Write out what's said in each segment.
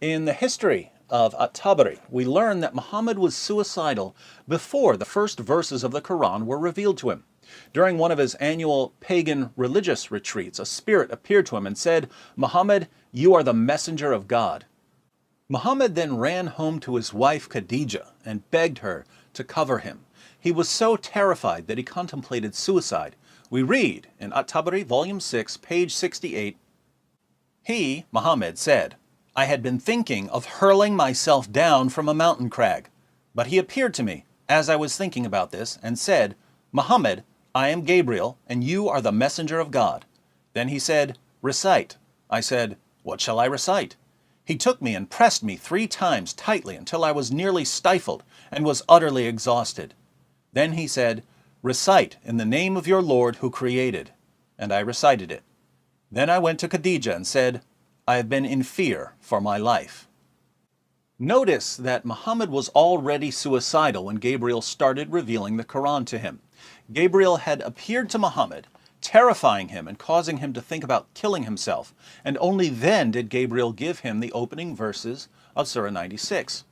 In the history of At-Tabari, we learn that Muhammad was suicidal before the first verses of the Quran were revealed to him. During one of his annual pagan religious retreats, a spirit appeared to him and said, "Muhammad, you are the messenger of God." Muhammad then ran home to his wife Khadija and begged her to cover him. He was so terrified that he contemplated suicide. We read in At-Tabari, volume 6, page 68, "He, Muhammad, said, I had been thinking of hurling myself down from a mountain crag. But he appeared to me, as I was thinking about this, and said, Muhammad, I am Gabriel, and you are the messenger of God. Then he said, Recite. I said, What shall I recite? He took me and pressed me 3 times tightly until I was nearly stifled and was utterly exhausted. Then he said, Recite in the name of your Lord who created. And I recited it. Then I went to Khadija and said, I have been in fear for my life." Notice that Muhammad was already suicidal when Gabriel started revealing the Quran to him. Gabriel had appeared to Muhammad, terrifying him and causing him to think about killing himself, and only then did Gabriel give him the opening verses of Surah 96.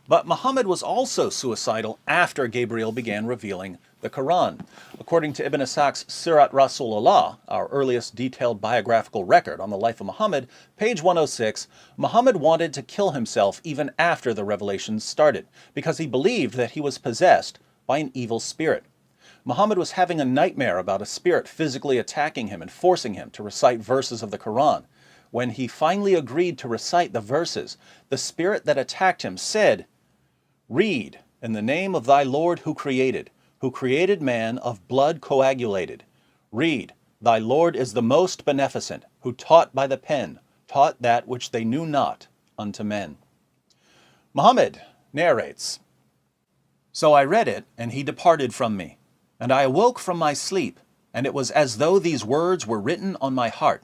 But Muhammad was also suicidal after Gabriel began revealing the Quran. According to Ibn Ishaq's Sirat Rasulullah, our earliest detailed biographical record on the life of Muhammad, page 106, Muhammad wanted to kill himself even after the revelations started, because he believed that he was possessed by an evil spirit. Muhammad was having a nightmare about a spirit physically attacking him and forcing him to recite verses of the Quran. When he finally agreed to recite the verses, the spirit that attacked him said, "Read, in the name of thy Lord who created man of blood coagulated. Read, thy Lord is the most beneficent, who taught by the pen, taught that which they knew not unto men." Muhammad narrates, "So I read it, and he departed from me. And I awoke from my sleep, and it was as though these words were written on my heart.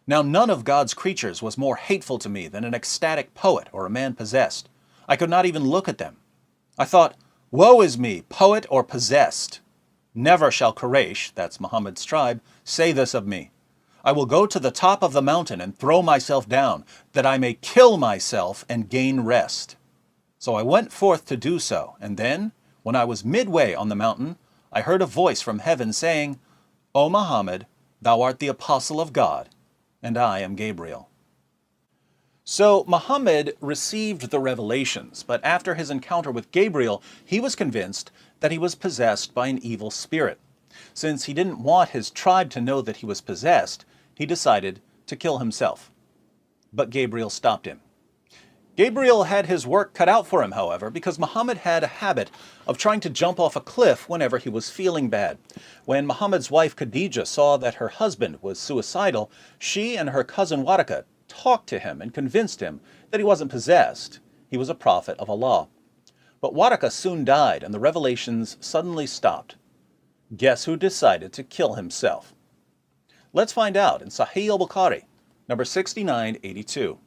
Now none of God's creatures was more hateful to me than an ecstatic poet or a man possessed. I could not even look at them. I thought, woe is me, poet or possessed. Never shall Quraysh, that's Muhammad's tribe, say this of me. I will go to the top of the mountain and throw myself down, that I may kill myself and gain rest. So I went forth to do so, and then, when I was midway on the mountain, I heard a voice from heaven saying, O Muhammad, thou art the apostle of God, and I am Gabriel." So Muhammad received the revelations, but after his encounter with Gabriel, he was convinced that he was possessed by an evil spirit. Since he didn't want his tribe to know that he was possessed, he decided to kill himself. But Gabriel stopped him. Gabriel had his work cut out for him, however, because Muhammad had a habit of trying to jump off a cliff whenever he was feeling bad. When Muhammad's wife Khadija saw that her husband was suicidal, she and her cousin Waraka talked to him and convinced him that he wasn't possessed. He was a prophet of Allah. But Waraka soon died and the revelations suddenly stopped. Guess who decided to kill himself? Let's find out in Sahih al-Bukhari, number 6982.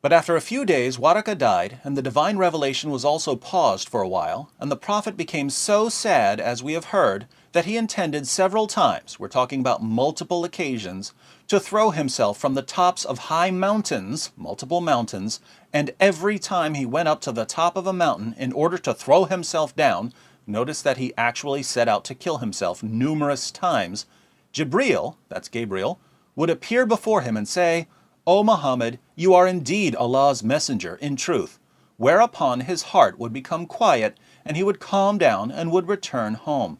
But after a few days, Waraka died, and the divine revelation was also paused for a while, and the prophet became so sad, as we have heard, that he intended several times, we're talking about multiple occasions, to throw himself from the tops of high mountains, multiple mountains, and every time he went up to the top of a mountain in order to throw himself down, notice that he actually set out to kill himself numerous times, Jibreel, that's Gabriel, would appear before him and say, O Muhammad, you are indeed Allah's messenger in truth, whereupon his heart would become quiet and he would calm down and would return home.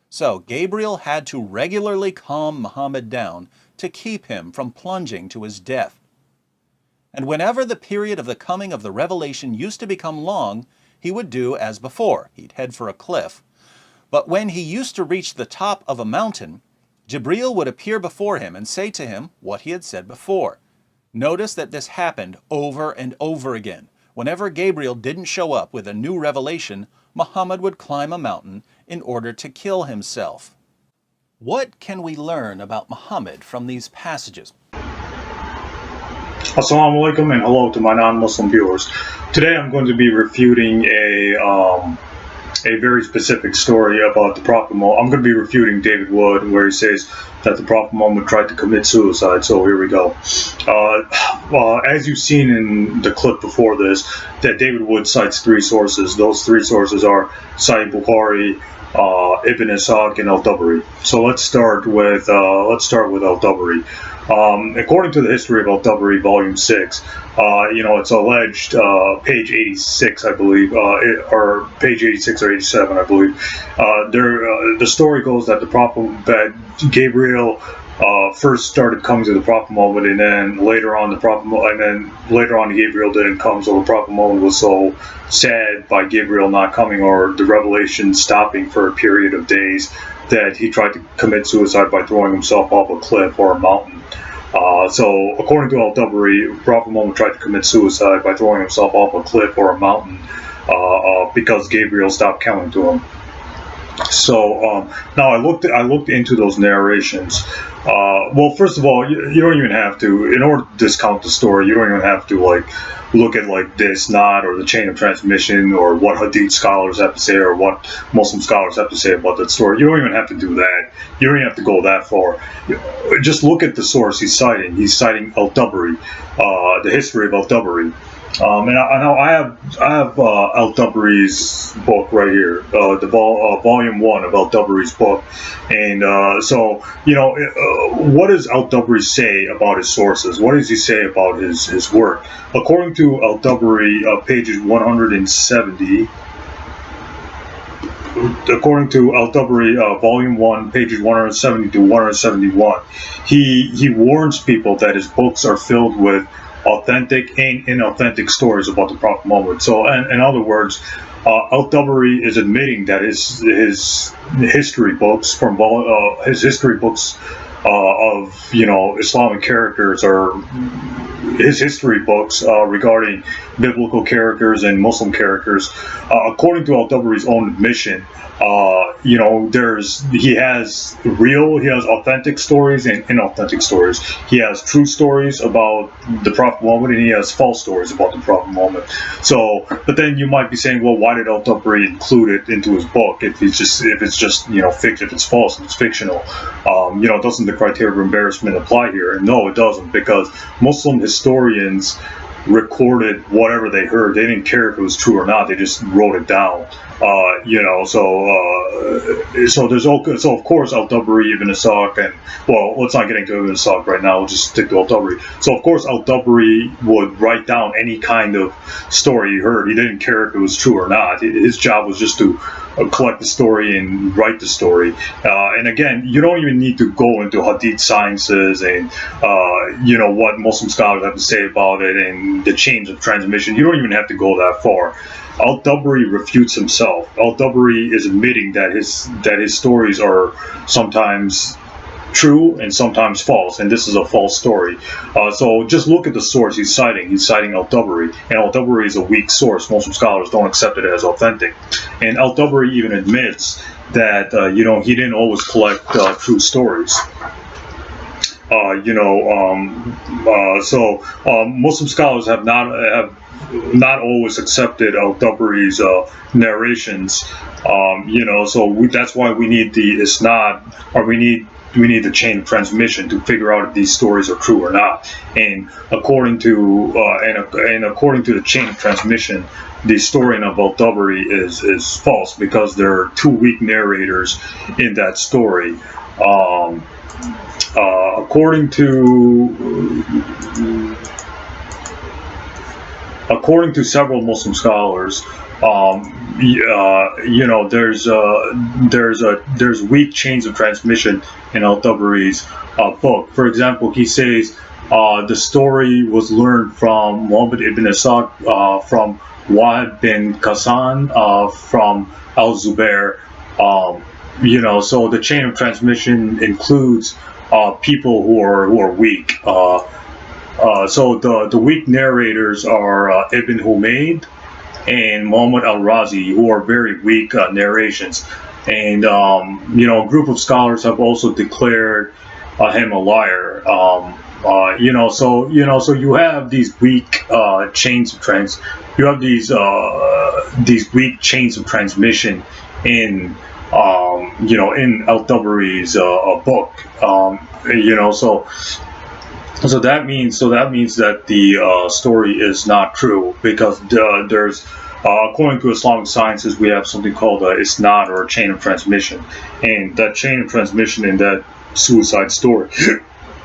So Gabriel had to regularly calm Muhammad down to keep him from plunging to his death. And whenever the period of the coming of the revelation used to become long, he would do as before, he'd head for a cliff. But when he used to reach the top of a mountain, Jibreel would appear before him and say to him what he had said before. Notice that this happened over and over again. Whenever Gabriel didn't show up with a new revelation, Muhammad would climb a mountain in order to kill himself. What can we learn about Muhammad from these passages? Assalamu alaikum and hello to my non-Muslim viewers. Today I'm going to be refuting a very specific story about the Prophet Muhammad. I'm going to be refuting David Wood, where he says that the Prophet Muhammad tried to commit suicide. So here we go. As you've seen in the clip before this, that David Wood cites three sources. Those three sources are Sahih Bukhari, Ibn Ishaq, and Al-Tabari. So let's start with Al-Tabari. According to the history of Al-Tabari, Volume 6, it's alleged, page 86, I believe, or page 86 or 87, I believe. The story goes that that Gabriel first started coming to the Prophet Muhammad, and then later on Gabriel didn't come, so the Prophet Muhammad was so sad by Gabriel not coming, or the revelation stopping for a period of days, that he tried to commit suicide by throwing himself off a cliff or a mountain. So according to Al-Tabari, Prophet Muhammad tried to commit suicide by throwing himself off a cliff or a mountain because Gabriel stopped coming to him. So now I looked into those narrations. Well, first of all, you don't even have to, in order to discount the story, you don't even have to look at this not or the chain of transmission or what Hadith scholars have to say or what Muslim scholars have to say about that story. You don't even have to do that. You don't even have to go that far. Just look at the source he's citing. He's citing Al-Tabari, the history of Al-Tabari. And I have Al-Tabari's book right here, the volume 1 of Al-Tabari's book, and what does Al-Tabari say about his sources? What does he say about his work? According to Al-Tabari, pages 170. According to Al-Tabari, volume 1, pages 170 to 171, he warns people that his books are filled with authentic and inauthentic stories about the Prophet Muhammad. So, in other words, Al-Tabari is admitting that his history books of Islamic characters, or his history books regarding biblical characters and Muslim characters, according to Al-Tabari's own admission, he has authentic stories and inauthentic stories. He has true stories about the Prophet Muhammad, and he has false stories about the Prophet Muhammad. So, but then you might be saying, well, why did Al-Tabari include it into his book if it's just fiction, if it's false, if it's fictional? Doesn't the criteria of embarrassment apply here? And no, it doesn't, because Muslim historians recorded whatever they heard. They didn't care if it was true or not. They just wrote it down. So of course Al-Tabari, Ibn Ishaq, and let's not get into Ibn Ishaq right now. We'll just stick to Al-Tabari. So of course Al-Tabari would write down any kind of story he heard. He didn't care if it was true or not. His job was just to collect the story and write the story. And again, you don't even need to go into Hadith sciences and what Muslim scholars have to say about it and the chains of transmission. You don't even have to go that far. Al-Tabari refutes himself. Al-Tabari is admitting that his stories are sometimes true and sometimes false, and this is a false story. So just look at the source he's citing. He's citing Al-Tabari, and Al-Tabari is a weak source. Muslim scholars don't accept it as authentic. And Al-Tabari even admits that he didn't always collect true stories. Muslim scholars have not always accepted Al-Tabari's narrations. That's why we need the isnad, or we need the chain of transmission to figure out if these stories are true or not. And according to the chain of transmission, the story of Al-Tabari is false, because there are two weak narrators in that story. According to several Muslim scholars, there's weak chains of transmission in Al-Tabari's book. For example, he says the story was learned from Muhammad ibn Ishaq, from Wahb bin Qasan, from Al-Zubair. So the chain of transmission includes people who are weak. So the weak narrators are Ibn Humayd and Muhammad al-Razi, who are very weak narrations. And a group of scholars have also declared him a liar. So you have these weak chains of you have these these weak chains of transmission in in Al-Tabari's book. So that means that the story is not true, because there's according to Islamic sciences, we have something called isnad, or a chain of transmission, and that chain of transmission in that suicide story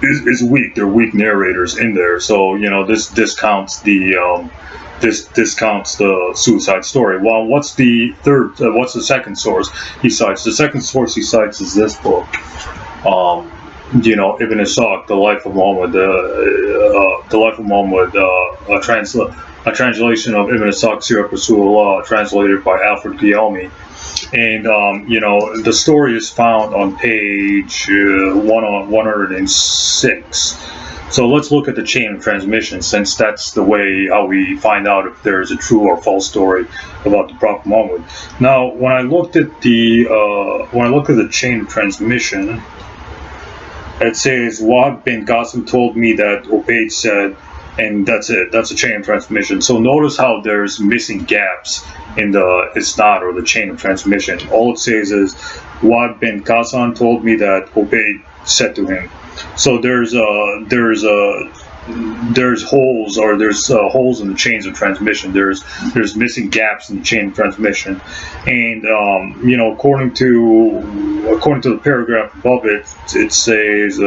is weak. There are weak narrators in there, so this discounts the suicide story. Well, what's the second source he cites? The second source he cites is this book. Ibn Ishaq, The Life of Muhammad, a translation of Ibn Ishaq Sirat Rasulullah, translated by Alfred Guillaume. And the story is found on page 106. So let's look at the chain of transmission, since that's the way how we find out if there is a true or false story about the Prophet Muhammad. Now, when I looked at the chain of transmission, it says Wahab bin Qasim told me that Ubayd said, and that's it. That's a chain of transmission. So notice how there's missing gaps in the isnad, or the chain of transmission. All it says is Wahab bin Qasim told me that Ubayd said to him. So there's holes, or there's holes in the chains of transmission. There's missing gaps in the chain of transmission, and according to the paragraph above it, it says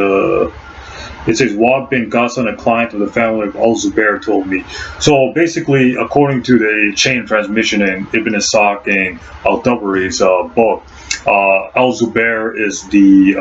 Wahab bin Ghassan, a client of the family of Al-Zubair, told me. So basically, according to the chain of transmission in Ibn Ishaq and Al-Tabari's book, Al-Zubair is the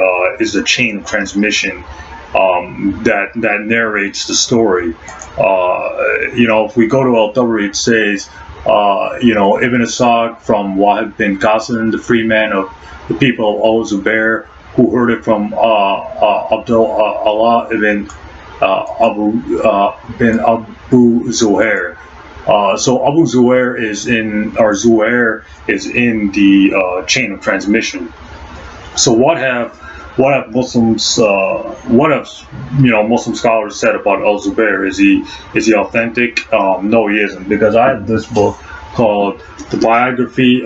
chain of transmission that narrates the story. If we go to Al-Tabari, it says, Ibn Ishaq from Wahab bin Qasim, the free man of the people of Al-Zubair, who heard it from Abdullah ibn Abu Zuhair. So Abu Zuhair Zuhair is in the chain of transmission. So what have Muslims Muslim scholars said about Al-Zubair? Is he authentic? No, he isn't, because I have this book called A Biography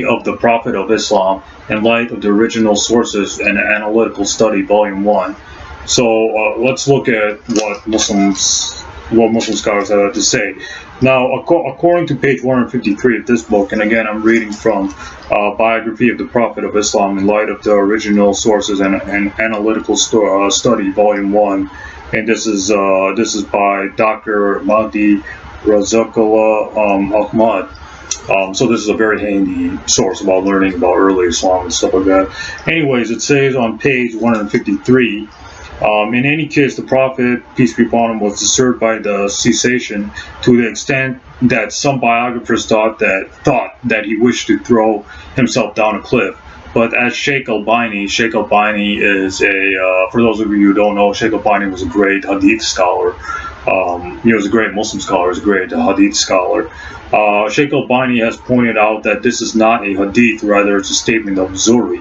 of the Prophet of Islam in Light of the Original Sources and Analytical Study, Volume 1. So let's look at what Muslim scholars have to say. Now, according to page 153 of this book, and again, I'm reading from Biography of the Prophet of Islam in Light of the Original Sources and Analytical Study, Volume 1, and this is by Dr. Mahdi Razaqullah Ahmad. So this is a very handy source about learning about early Islam and stuff like that. Anyways, it says on page 153, in any case, the Prophet, peace be upon him, was disturbed by the cessation to the extent that some biographers thought that he wished to throw himself down a cliff. But as Sheikh Albani is for those of you who don't know, Sheikh Albani was a great hadith scholar. He was a great Muslim scholar, he was a great hadith scholar. Sheikh Albani has pointed out that this is not a hadith, rather it's a statement of Zuhri.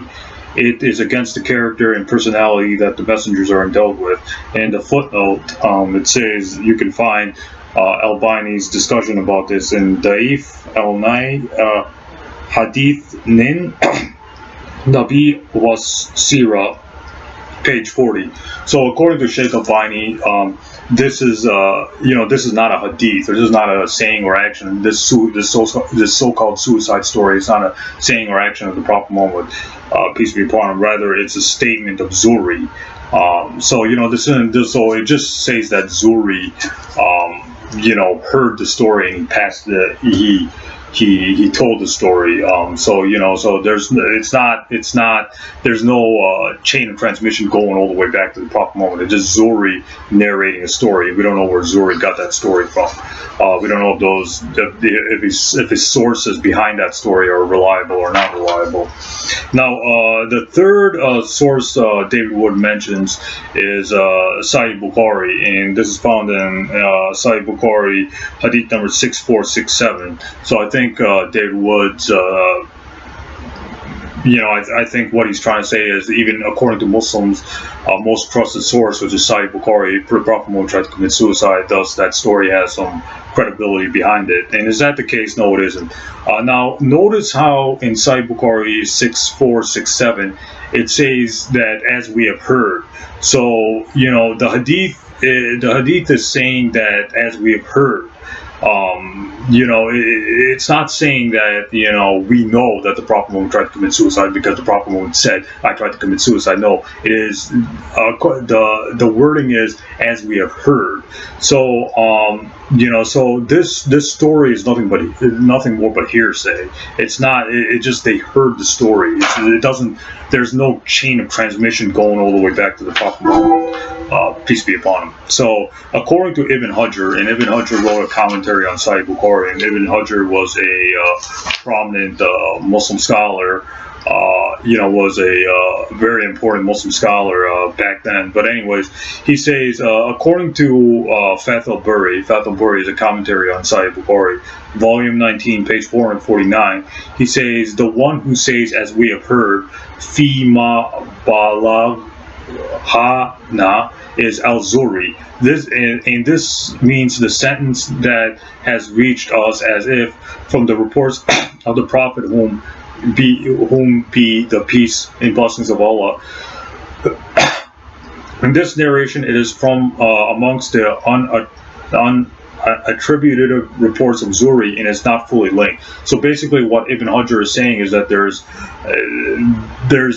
It is against the character and personality that the messengers are endowed with. And the footnote, it says you can find Albani's discussion about this in Da'if al-Nai Hadith Nin Nabi was Sira, page 40. So according to Sheikh Albani, this is not a hadith, or this is not a saying or action. This so-called suicide story is not a saying or action of the Prophet Muhammad, peace be upon him. Rather, it's a statement of Zuhri. So it just says that Zuhri, heard the story and he told the story. So there's no chain of transmission going all the way back to the Prophet Muhammad. It's just Zuhri narrating a story. We don't know where Zuhri got that story from. We don't know if his sources behind that story are reliable or not reliable. Now, the third source David Wood mentions is Sahih Bukhari, and this is found in Sahih Bukhari, Hadith number 6467. So I think David Wood's I think what he's trying to say is, even according to Muslims, most trusted source, which is Sahih Bukhari, the Prophet Muhammad tried to commit suicide, thus that story has some credibility behind it. And is that the case? No, it isn't. Now, notice how in Sahih Bukhari 6467, it says that as we have heard. So, the hadith is saying that as we have heard. It's not saying that, we know that the Prophet Muhammad tried to commit suicide because the Prophet Muhammad said, I tried to commit suicide. No, it is, the wording is, as we have heard. So, so this story is nothing more but hearsay. It's not, it just, they heard the story. It doesn't, there's no chain of transmission going all the way back to the Prophet Muhammad, peace be upon him. So, according to Ibn Hajar, and Ibn Hajar wrote a commentary on Sahih Bukhari, and Ibn Hajar was a prominent Muslim scholar, was a very important Muslim scholar back then. But anyways, he says, according to Fath al-Bari is a commentary on Sahih Bukhari, volume 19, page 449, he says, the one who says, as we have heard, fi ma balagh ha-na, is al-Zuri. This means the sentence that has reached us, as if from the reports of the Prophet, whom be the peace and blessings of Allah. In this narration, it is from amongst the unattributed reports of Zuri, and it's not fully linked. So basically, what Ibn Hajar is saying is that there's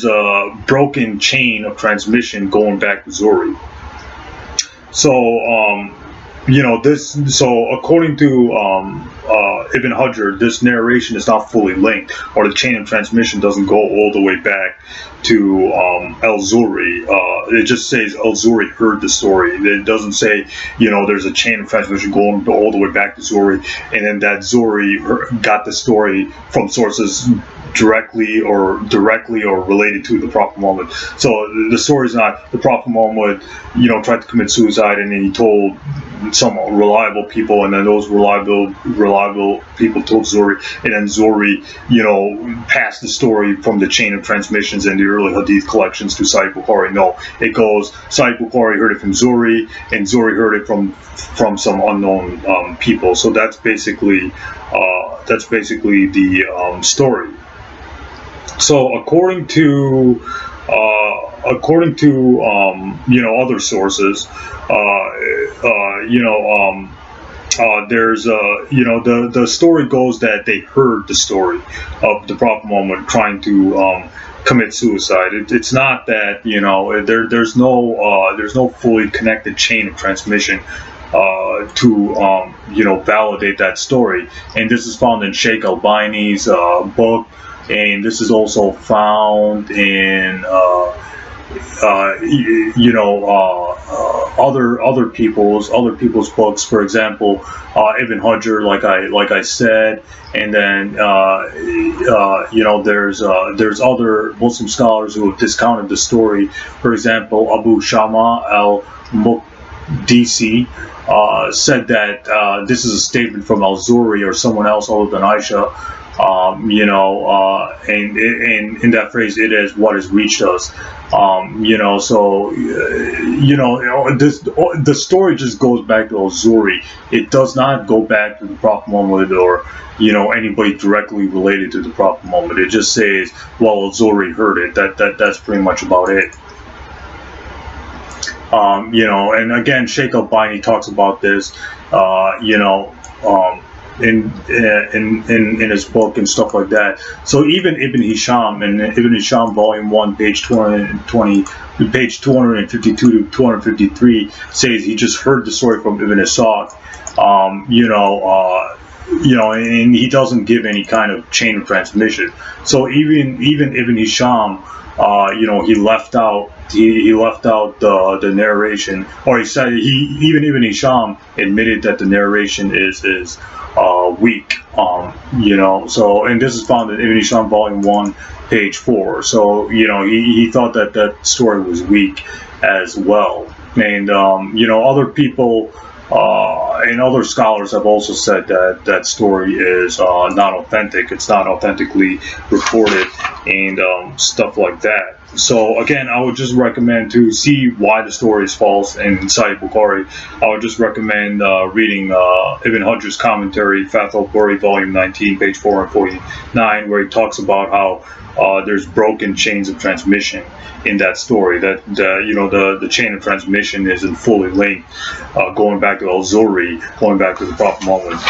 a broken chain of transmission going back to Zuri. So So according to Ibn Hajar, this narration is not fully linked, or the chain of transmission doesn't go all the way back to al-Zuri. It just says al-Zuri heard the story. It doesn't say, there's a chain of transmission going all the way back to Zuri, and then that Zuri got the story from sources directly or related to the Prophet Muhammad. So the story is not the Prophet Muhammad, tried to commit suicide, and then he told some reliable people, and then those reliable people told Zuri, and then Zuri, passed the story from the chain of transmissions and the early Hadith collections to Sahih Bukhari. No, it goes, Sahih Bukhari heard it from Zuri, and Zuri heard it from some unknown people. So that's basically the story. So according to other sources, there's the story goes that they heard the story of the Prophet Muhammad trying to commit suicide. It's not that there's no fully connected chain of transmission to validate that story, and this is found in Sheikh Albani's book. And this is also found in other people's books. For example, Ibn Hajar, like I said, and then there's other Muslim scholars who have discounted the story. For example, Abu Shama al-Muqdisi said that this is a statement from al-Zuri or someone else other than Aisha. And in that phrase, it is what has reached us. The story just goes back to al-Zuri. It does not go back to the Prophet Muhammad or anybody directly related to the Prophet Muhammad. It just says, well, al-Zuri heard it. That's pretty much about it. And again, Sheikh Albani talks about this. In his book and stuff like that. So even Ibn Ehteshaam, in Ibn Ehteshaam volume 1, page 252 to 253, says he just heard the story from Ibn Ishaq, and he doesn't give any kind of chain of transmission. So even Ibn Ehteshaam, he left out the narration, or he said even Ibn Ehteshaam admitted that the narration is weak. So, and this is found in Ibn Ehteshaam volume 1, page 4. So he thought that story was weak as well. And other people and other scholars have also said that that story is not authentic. It's not authentically reported, and stuff like that. So again, I would just recommend, to see why the story is false in Sahih Bukhari, I would just recommend reading Ibn Hajar's commentary, Fath al-Bari, volume 19, page 449, where he talks about how there's broken chains of transmission in that story. That the chain of transmission isn't fully linked, going back to al-Zuhri, going back to the Prophet Muhammad.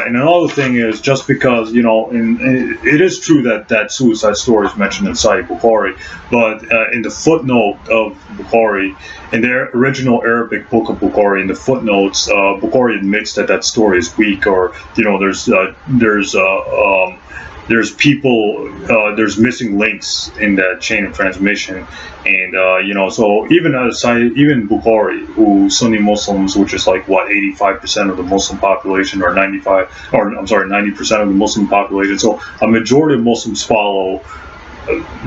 And another thing is, just because it is true that that suicide story is mentioned in Sahih Bukhari, but in the footnote of Bukhari, in the original Arabic book of Bukhari, in the footnotes, Bukhari admits that that story is weak, or there's missing links in that chain of transmission, and so even Bukhari, who Sunni Muslims, which is like what, 85% of the Muslim population, or 90% of the Muslim population, so a majority of Muslims follow.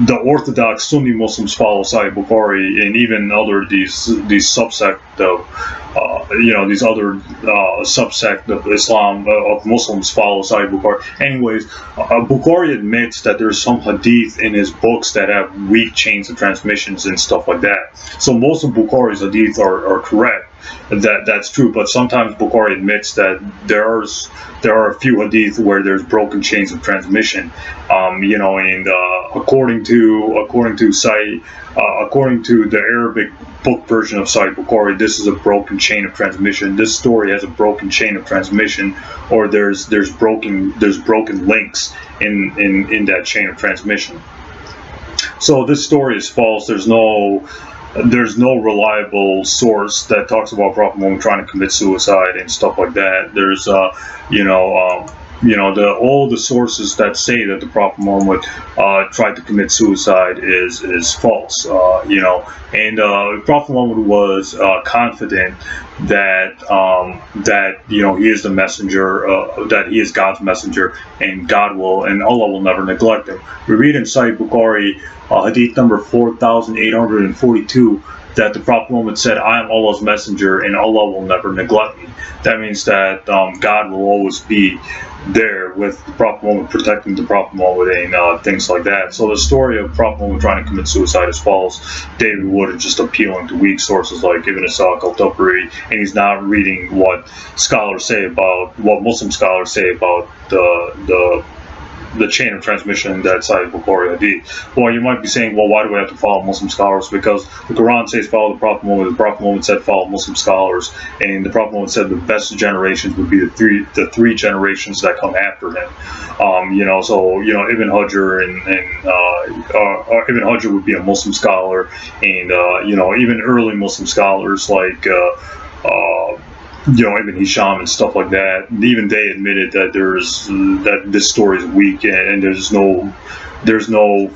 The Orthodox Sunni Muslims follow Sahih Bukhari, and even these subsect of these other subsect of Islam, of Muslims, follow Sahih Bukhari. Anyways, Bukhari admits that there's some hadith in his books that have weak chains of transmissions and stuff like that. So most of Bukhari's hadith are correct. That's true, but sometimes Bukhari admits that there are a few hadith where there's broken chains of transmission, and according to the Arabic book version of Sahih Bukhari, this is a broken chain of transmission. This story has a broken chain of transmission, or there's broken links in that chain of transmission. So this story is false. There's no reliable source that talks about Prophet Muhammad trying to commit suicide and stuff like that. There's all the sources that say that the Prophet Muhammad tried to commit suicide is false. And Prophet Muhammad was confident that he is the messenger, that he is God's messenger, and Allah will never neglect him. We read in Sahih Bukhari, hadith number 4842, that the Prophet Muhammad said, "I am Allah's messenger, and Allah will never neglect me." That means that God will always be there with the Prophet Muhammad, protecting the Prophet Muhammad, and things like that. So the story of Prophet Muhammad trying to commit suicide is false. David Wood is just appealing to weak sources like Ibn Ishaq al-Tabari, and he's not reading what Muslim scholars say about the chain of transmission that Sahih Bukhari hadith. Well, you might be saying, well, why do we have to follow Muslim scholars? Because the Quran says follow the Prophet Muhammad. The Prophet Muhammad said follow Muslim scholars, and the Prophet Muhammad said the best generations would be the three generations that come after him. So Ibn Hajar Ibn Hajar would be a Muslim scholar, and even early Muslim scholars like Ibn Ehteshaam and stuff like that, even they admitted that that this story is weak, and there's no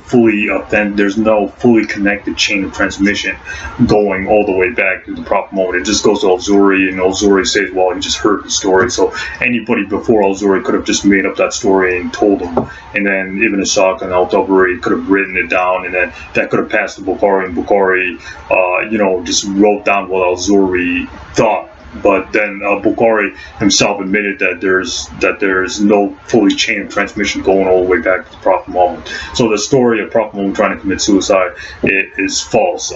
fully connected chain of transmission going all the way back to the Prophet Muhammad. It just goes to al-Zuhri, and al-Zuhri says, well, he just heard the story, so anybody before al-Zuhri could have just made up that story and told him, and then Ibn Ishaq and al-Tabari could have written it down, and then that could have passed to Bukhari, and Bukhari just wrote down what al-Zuhri thought. But then Bukhari himself admitted that there's no fully chain of transmission going all the way back to the Prophet Muhammad. So the story of Prophet Muhammad trying to commit suicide is false.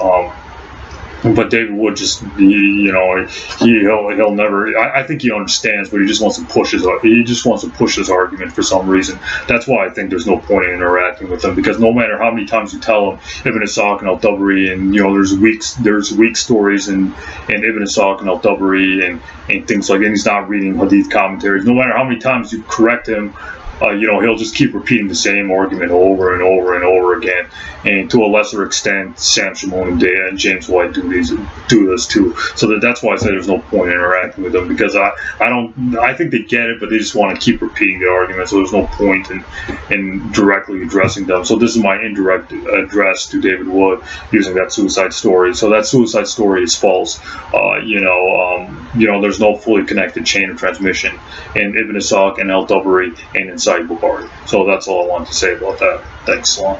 But David Wood just, he'll never. I think he understands, but he just wants to push his argument for some reason. That's why I think there's no point in interacting with him, because no matter how many times you tell him Ibn Ishaq and al-Tabari, and there's weak stories in Ibn Ishaq and al-Tabari and things like that, and he's not reading hadith commentaries. No matter how many times you correct him, he'll just keep repeating the same argument over and over and over again. And to a lesser extent, Sam Shimon and James White do this too. So that's why I say there's no point in interacting with them, because I think they get it, but they just want to keep repeating the argument. So there's no point in directly addressing them. So this is my indirect address to David Wood using that suicide story. So that suicide story is false. There's no fully connected chain of transmission in Ibn Ishaq and al-Tabari and in Sahih Bukhari. So that's all I want to say about that. Thanks a lot.